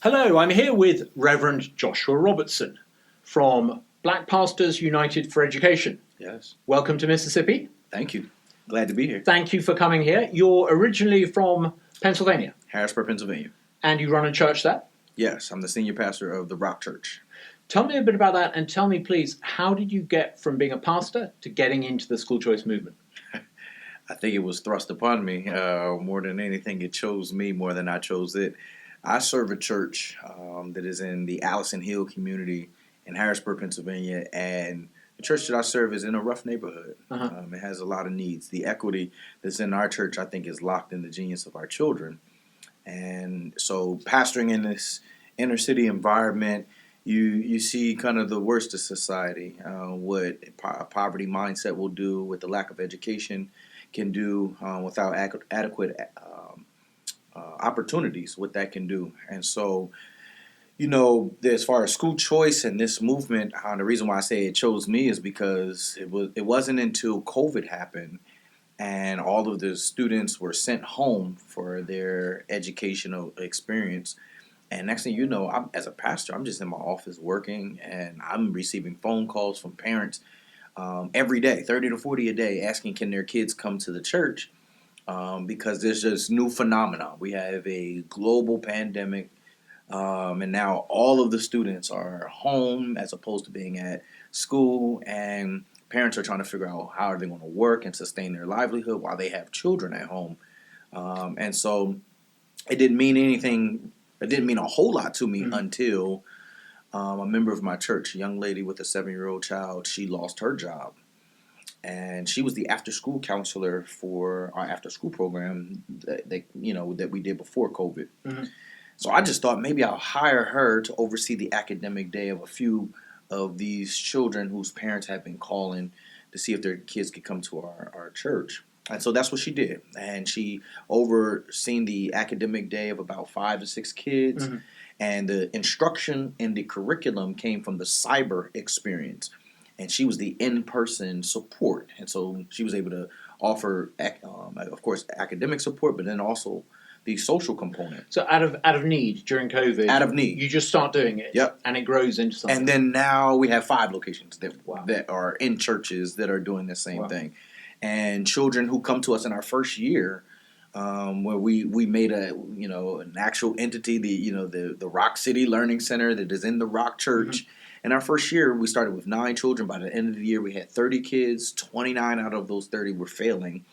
Hello, I'm here with Reverend Joshua Robertson from Black Pastors United for Education. Yes. Welcome to Mississippi. Thank you. Glad to be here. Thank you for coming here. You're originally from Pennsylvania. Harrisburg, Pennsylvania. And you run a church there? Yes, I'm the senior pastor of the Rock Church. Tell me a bit about that and tell me, please, how did you get from being a pastor to getting into the school choice movement? I think it was thrust upon me more than anything. It chose me more than I chose it. I serve a church that is in the Allison Hill community in Harrisburg, Pennsylvania, and the church that I serve is in a rough neighborhood. It has a lot of needs. The equity that's in our church, I think, is locked in the genius of our children. And so pastoring in this inner city environment, you see kind of the worst of society, what a poverty mindset will do, what the lack of education can do without adequate opportunities, what that can do. And so, as far as school choice and this movement, the reason why I say it chose me is because it wasn't until COVID happened and all of the students were sent home for their educational experience. And next thing you know, as a pastor, I'm just in my office working, and I'm receiving phone calls from parents every day, 30 to 40 a day, asking can their kids come to the church because there's this new phenomenon. We have a global pandemic, and now all of the students are home as opposed to being at school, and parents are trying to figure out how are they going to work and sustain their livelihood while they have children at home. And so it didn't mean anything. It didn't mean a whole lot to me until a member of my church, a young lady with a 7-year-old child, she lost her job. And she was the after-school counselor for our after-school program that we did before COVID. So I just thought maybe I'll hire her to oversee the academic day of a few of these children whose parents have been calling to see if their kids could come to our church. And so that's what she did. And she overseen the academic day of about 5 to 6 kids. And the instruction and the curriculum came from the cyber experience. And she was the in-person support. And so she was able to offer, of course, academic support, but then also the social component. So out of need during COVID, Out of need. you just start doing it, Yep. and it grows into something. And then now we have 5 locations that are in churches that are doing the same thing. And children who come to us in our first year, where we made an actual entity, the Rock City Learning Center that is in the Rock Church. In our first year, we started with 9 children. By the end of the year, we had 30 kids. 29 out of those 30 were failing.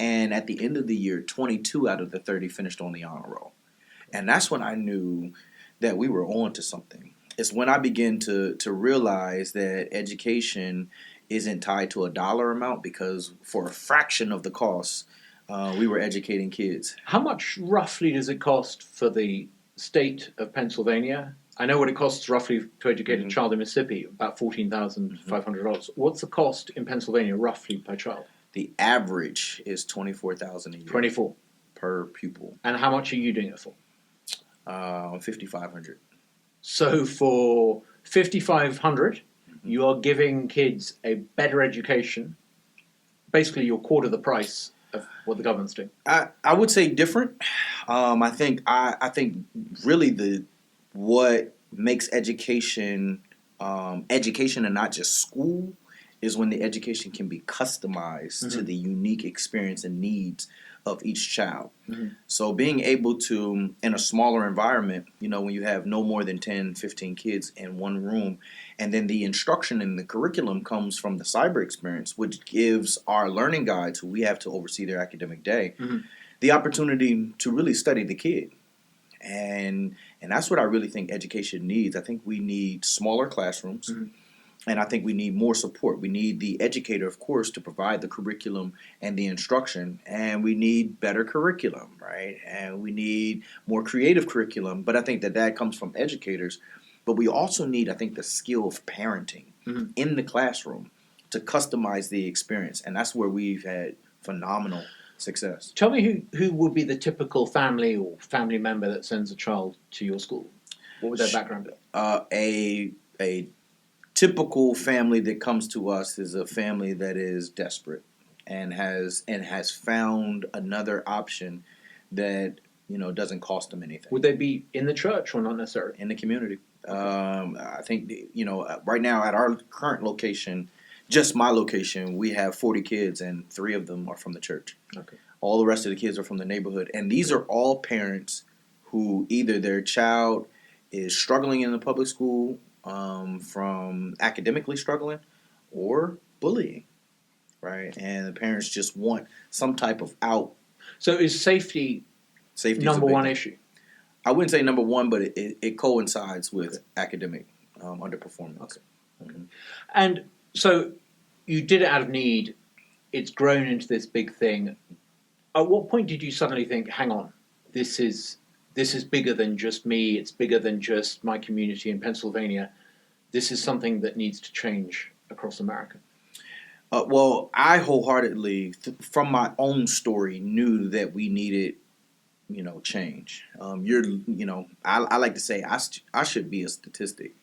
And at the end of the year, 22 out of the 30 finished on the honor roll. And that's when I knew that we were on to something. It's when I began to realize that education isn't tied to a dollar amount, because for a fraction of the cost, we were educating kids. How much roughly does it cost for the state of Pennsylvania? I know what it costs roughly to educate a child in Mississippi, about $14,500. What's the cost in Pennsylvania roughly per child? The average is $24,000 a year. 24 per pupil. And how much are you doing it for? $5,500. So for $5,500, you are giving kids a better education. Basically, you're quarter the price of what the government's doing. I would say different. I think really what makes education and not just school is when the education can be customized to the unique experience and needs of each child. So being able to, in a smaller environment, when you have no more than 10, 15 kids in one room, and then the instruction and the curriculum comes from the cyber experience, which gives our learning guides, who we have to oversee their academic day, the opportunity to really study the kid. And that's what I really think education needs. I think we need smaller classrooms. And I think we need more support. We need the educator, of course, to provide the curriculum and the instruction. And we need better curriculum, right? And we need more creative curriculum. But I think that comes from educators. But we also need, I think, the skill of parenting in the classroom to customize the experience. And that's where we've had phenomenal success. Tell me who would be the typical family or family member that sends a child to your school? What would their background be? A typical family that comes to us is a family that is desperate and has found another option that doesn't cost them anything. Would they be in the church or not necessarily? In the community. I think, right now at our current location, just my location, we have 40 kids and 3 of them are from the church. Okay. All the rest of the kids are from the neighborhood. And these are all parents who either their child is struggling in the public school, from academically struggling, or bullying, right? And the parents just want some type of out. So is safety Safety number is a big one thing. issue? I wouldn't say number one, but it coincides with academic underperformance. Okay. And so you did it out of need. It's grown into this big thing. At what point did you suddenly think, hang on, this is bigger than just me. It's bigger than just my community in Pennsylvania. This is something that needs to change across America. Well, I wholeheartedly, from my own story, knew that we needed, change. I like to say I should be a statistic.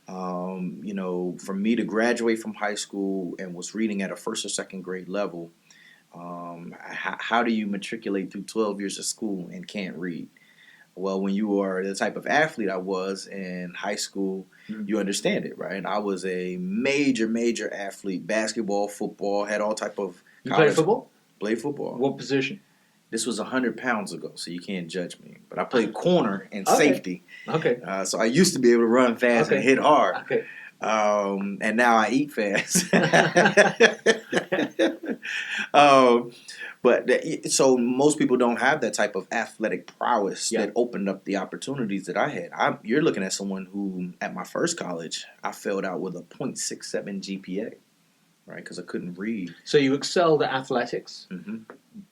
For me to graduate from high school and was reading at a first or second grade level, how do you matriculate through 12 years of school and can't read? Well, when you are the type of athlete I was in high school, you understand it, right? And I was a major athlete, basketball, football, had all type of You played football? Played football. What position? This was 100 pounds ago, so you can't judge me. But I played corner and Okay. safety. Okay. So I used to be able to run fast and hit hard. Okay. And now I eat fast. So most people don't have that type of athletic prowess that opened up the opportunities that I had. You're looking at someone who, at my first college, I failed out with a .67 GPA, right? Because I couldn't read. So you excelled at athletics,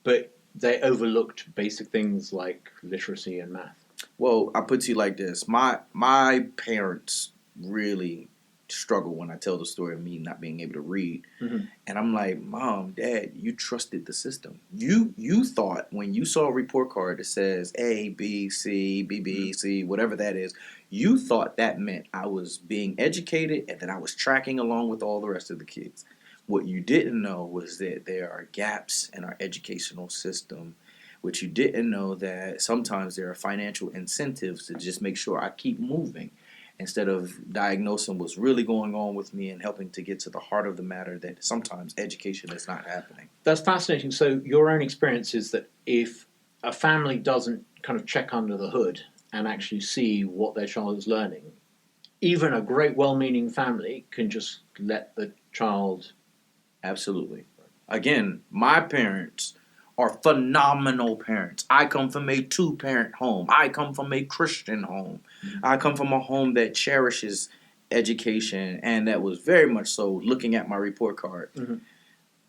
but they overlooked basic things like literacy and math. Well, I put it to you like this. My parents really struggle when I tell the story of me not being able to read. And I'm like, Mom, Dad, you trusted the system. You thought when you saw a report card that says A, B, C, B, B, C, whatever that is, you thought that meant I was being educated and that I was tracking along with all the rest of the kids. What you didn't know was that there are gaps in our educational system. What you didn't know that sometimes there are financial incentives to just make sure I keep moving, instead of diagnosing what's really going on with me and helping to get to the heart of the matter, that sometimes education is not happening. That's fascinating. So your own experience is that if a family doesn't kind of check under the hood and actually see what their child is learning, even a great well-meaning family can just let the child... Absolutely. Again, my parents are phenomenal parents. I come from a 2-parent home. I come from a Christian home. I come from a home that cherishes education, and that was very much so looking at my report card.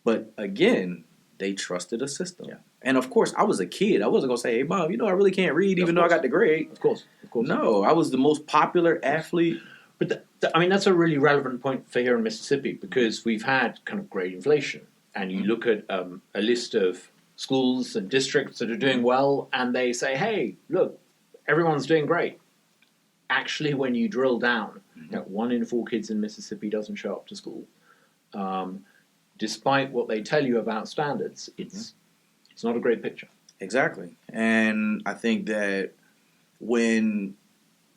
But again, they trusted a system. And of course, I was a kid. I wasn't going to say, hey, Mom, I really can't read even though I got the grade. Of course. No, I was the most popular athlete. But that's a really relevant point for here in Mississippi, because we've had kind of grade inflation. And you look at a list of schools and districts that are doing well, and they say, hey, look, everyone's doing great. Actually, when you drill down, 1 in 4 kids in Mississippi doesn't show up to school. Despite what they tell you about standards, it's not a great picture. Exactly. And I think that when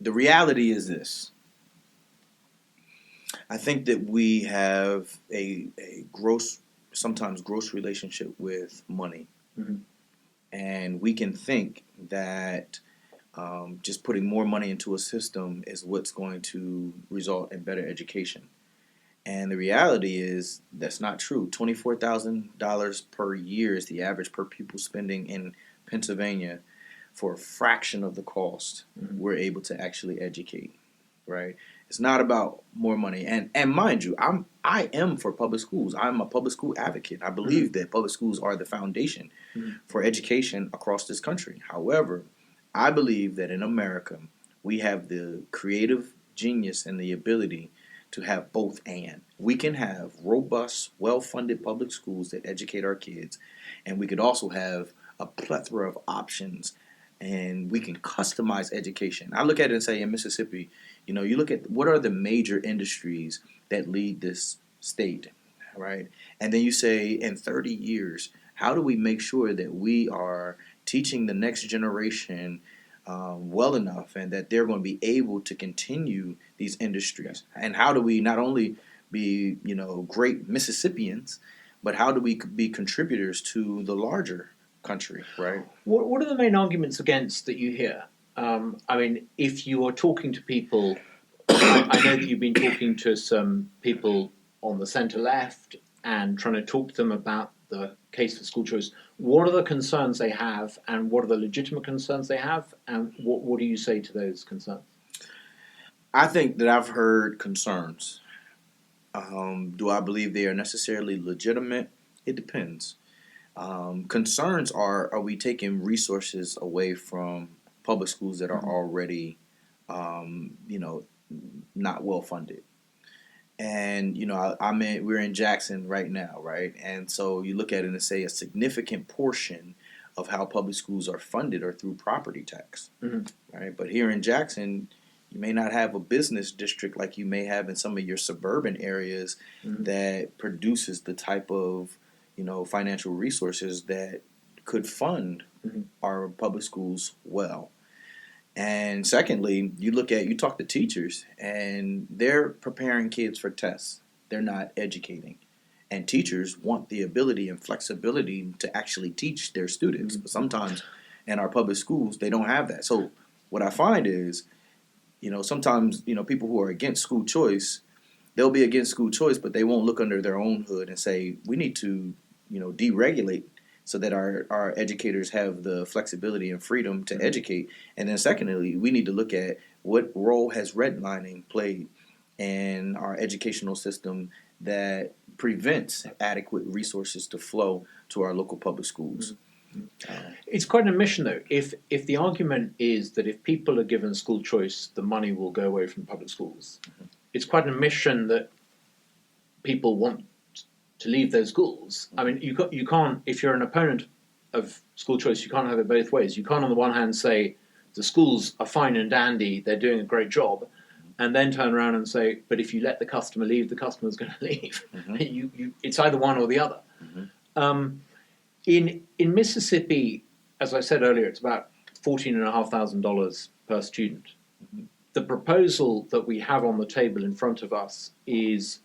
the reality is this, I think that we have a sometimes gross relationship with money. And we can think that just putting more money into a system is what's going to result in better education. And the reality is that's not true. $24,000 per year is the average per pupil spending in Pennsylvania. For a fraction of the cost, we're able to actually educate, right? It's not about more money. And mind you, I am for public schools. I'm a public school advocate. I believe that public schools are the foundation for education across this country. However, I believe that in America, we have the creative genius and the ability to have both and. We can have robust, well-funded public schools that educate our kids, and we could also have a plethora of options, and we can customize education. I look at it and say in Mississippi, you look at what are the major industries that lead this state, right? And then you say in 30 years, how do we make sure that we are teaching the next generation well enough, and that they're going to be able to continue these industries? And how do we not only be, great Mississippians, but how do we be contributors to the larger country, right? What are the main arguments against that you hear? If you are talking to people, I know that you've been talking to some people on the centre left and trying to talk to them about the case for school choice. What are the concerns they have, and what are the legitimate concerns they have, and what do you say to those concerns? I think that I've heard concerns. Do I believe they are necessarily legitimate? It depends. Concerns are we taking resources away from public schools that are already, not well funded? And we're in Jackson right now, right? And so you look at it and say a significant portion of how public schools are funded are through property tax, right? But here in Jackson, you may not have a business district like you may have in some of your suburban areas that produces the type of financial resources that could fund our public schools well. And secondly, you talk to teachers, and they're preparing kids for tests. They're not educating. And teachers want the ability and flexibility to actually teach their students. But sometimes in our public schools, they don't have that. So what I find is, sometimes, people who are against school choice, they'll be against school choice, but they won't look under their own hood and say, we need to, deregulate so that our educators have the flexibility and freedom to educate. And then secondly, we need to look at what role has redlining played in our educational system that prevents adequate resources to flow to our local public schools. It's quite an admission, though. If the argument is that if people are given school choice, the money will go away from public schools, it's quite an admission that people want to leave those schools. I mean, you can't, if you're an opponent of school choice, you can't have it both ways. You can't, on the one hand, say the schools are fine and dandy, they're doing a great job, and then turn around and say, but if you let the customer leave, the customer's going to leave. It's either one or the other. In Mississippi, as I said earlier, it's about $14,500 per student. The proposal that we have on the table in front of us is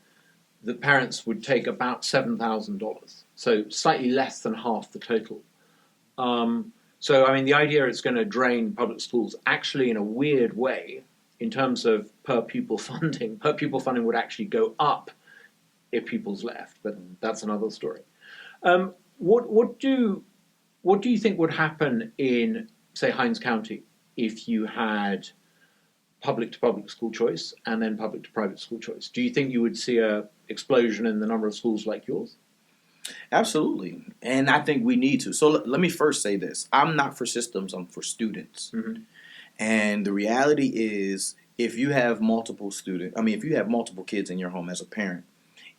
the parents would take about $7,000, so slightly less than half the total. The idea is going to drain public schools actually in a weird way in terms of per pupil funding. Per pupil funding would actually go up if pupils left, but that's another story. What do you think would happen in, say, Hinds County if you had public-to-public school choice and then public-to-private school choice? Do you think you would see a explosion in the number of schools like yours? Absolutely. And I think we need to. So let me first say this. I'm not for systems, I'm for students. And the reality is, if you have multiple kids in your home as a parent,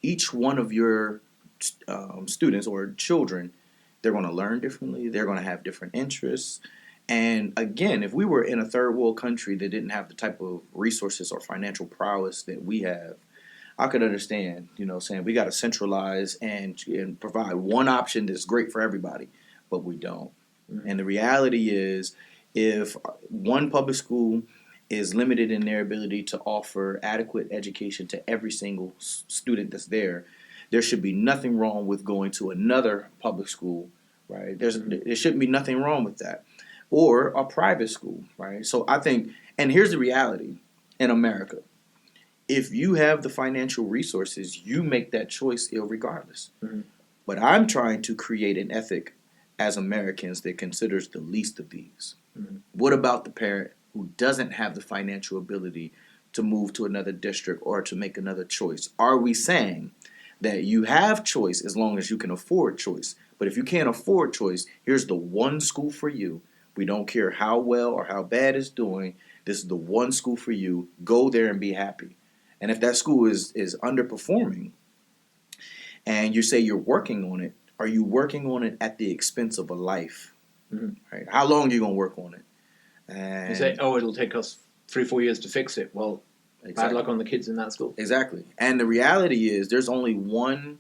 each one of your students or children, they're going to learn differently. They're going to have different interests. And again, if we were in a third world country that didn't have the type of resources or financial prowess that we have, I could understand, saying we got to centralize and provide one option that's great for everybody, but we don't. And the reality is, if one public school is limited in their ability to offer adequate education to every single student that's there, there should be nothing wrong with going to another public school, right? There shouldn't be nothing wrong with that. Or a private school, right? So I think, and here's the reality in America. If you have the financial resources, you make that choice irregardless. But I'm trying to create an ethic as Americans that considers the least of these. What about the parent who doesn't have the financial ability to move to another district or to make another choice? Are we saying that you have choice as long as you can afford choice? But if you can't afford choice, here's the one school for you. We don't care how well or how bad it's doing. This is the one school for you. Go there and be happy. And if that school is underperforming and you say you're working on it, are you working on it at the expense of a life? Right? How long are you going to work on it? And you say, it'll take us 3-4 years to fix it. Well, bad luck on the kids in that school. Exactly. And the reality is there's only one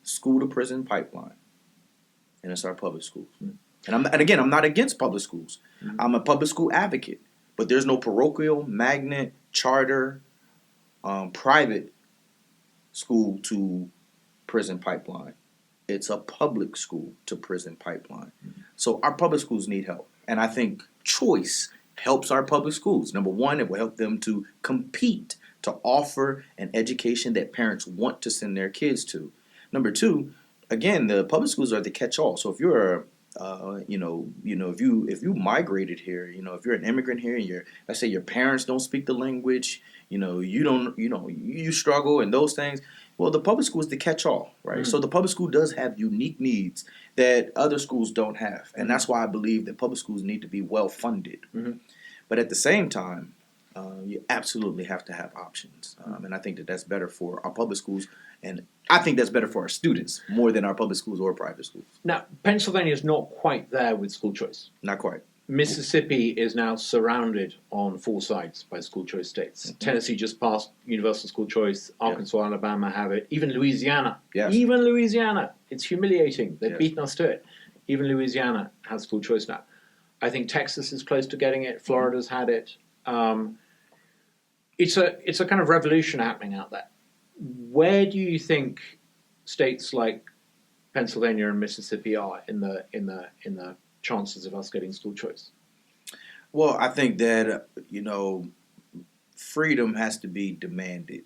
school-to-prison pipeline, and it's our public schools. And again, I'm not against public schools. I'm a public school advocate, but there's no parochial, magnet, charter, private school to prison pipeline. It's a public school to prison pipeline. So our public schools need help. And I think choice helps our public schools. Number one, it will help them to compete, to offer an education that parents want to send their kids to. Number two, again, the public schools are the catch-all. So if you're if you migrated here, if you're an immigrant here, and let's say your parents don't speak the language, you struggle and those things. Well, the public school is the catch-all, right? So the public school does have unique needs that other schools don't have, and that's why I believe that public schools need to be well funded. But at the same time, you absolutely have to have options, and I think that that's better for our public schools, and I think that's better for our students more than our public schools or private schools. Now, Pennsylvania is not quite there with school choice. Not quite. Mississippi is now surrounded on four sides by school choice states. Tennessee just passed universal school choice. Arkansas, Alabama have it. Even Louisiana. Yes. Even Louisiana. It's humiliating. They've beaten us to it. Even Louisiana has school choice now. I think Texas is close to getting it. Florida's had it. It's a kind of revolution happening out there. Where do you think states like Pennsylvania and Mississippi are in the chances of us getting school choice? Well, I think that freedom has to be demanded,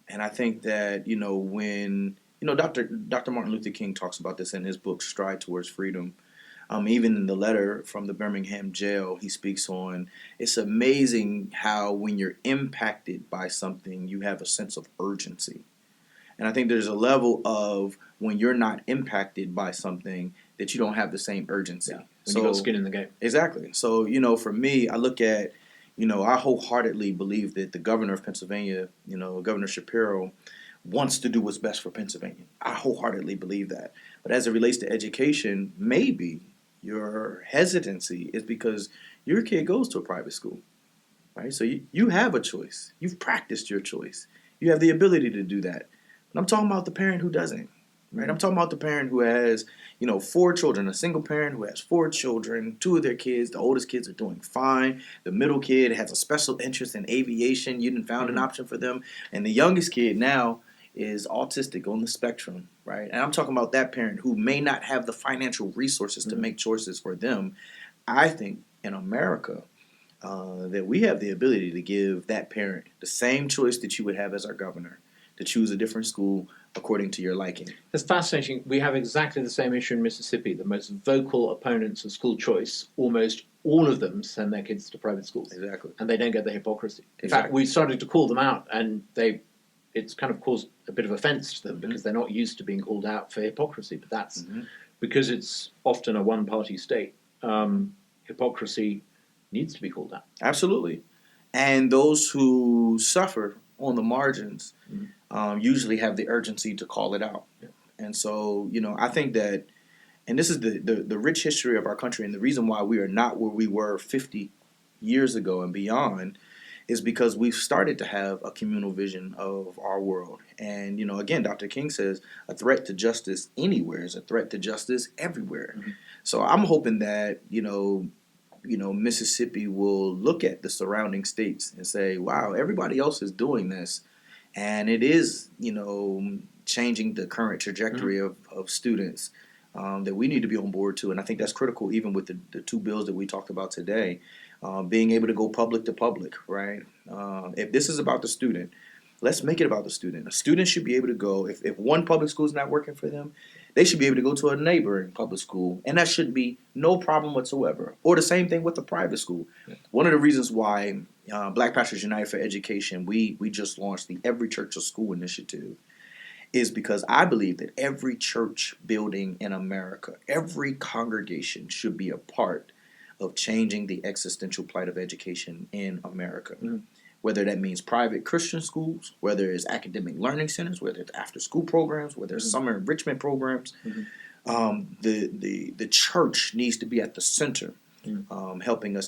and I think that when Dr. Martin Luther King talks about this in his book Stride Towards Freedom. Even in the letter from the Birmingham jail, he speaks on it's amazing how when you're impacted by something, you have a sense of urgency. And I think there's a level of when you're not impacted by something that you don't have the same urgency. Yeah, when you've got skin in the game. Exactly. So, for me, I look at, I wholeheartedly believe that the governor of Pennsylvania, Governor Shapiro, wants to do what's best for Pennsylvania. I wholeheartedly believe that. But as it relates to education, maybe your hesitancy is because your kid goes to a private school, right? So you have a choice. You've practiced your choice. You have the ability to do that. But I'm talking about the parent who doesn't, right? I'm talking about the parent who has, 4 children, a single parent who has 4 children, 2 of their kids, the oldest kids are doing fine. The middle kid has a special interest in aviation. You didn't found an option for them. And the youngest kid now is autistic on the spectrum, right? And I'm talking about that parent who may not have the financial resources to make choices for them. I think in America that we have the ability to give that parent the same choice that you would have as our governor, to choose a different school according to your liking. That's fascinating. We have exactly the same issue in Mississippi. The most vocal opponents of school choice, almost all of them send their kids to private schools. Exactly. And they don't get the hypocrisy. In fact, we started to call them out, and it's kind of caused a bit of offense to them because they're not used to being called out for hypocrisy. But that's because it's often a one-party state. Hypocrisy needs to be called out. Absolutely. And those who suffer on the margins usually have the urgency to call it out. Yeah. And so, I think that, and this is the rich history of our country, and the reason why we are not where we were 50 years ago and beyond is because we've started to have a communal vision of our world. And, again, Dr. King says a threat to justice anywhere is a threat to justice everywhere. So I'm hoping that, Mississippi will look at the surrounding states and say, wow, everybody else is doing this. And it is, changing the current trajectory of students that we need to be on board to. And I think that's critical even with the 2 bills that we talked about today. Being able to go public to public, right? If this is about the student, let's make it about the student. A student should be able to go, if one public school is not working for them, they should be able to go to a neighboring public school, and that should be no problem whatsoever. Or the same thing with the private school. Yeah. One of the reasons why Black Pastors United for Education, we just launched the Every Church a School initiative, is because I believe that every church building in America, every congregation should be a part of changing the existential plight of education in America. Whether that means private Christian schools, whether it's academic learning centers, whether it's after-school programs, whether it's summer enrichment programs, the church needs to be at the center, helping us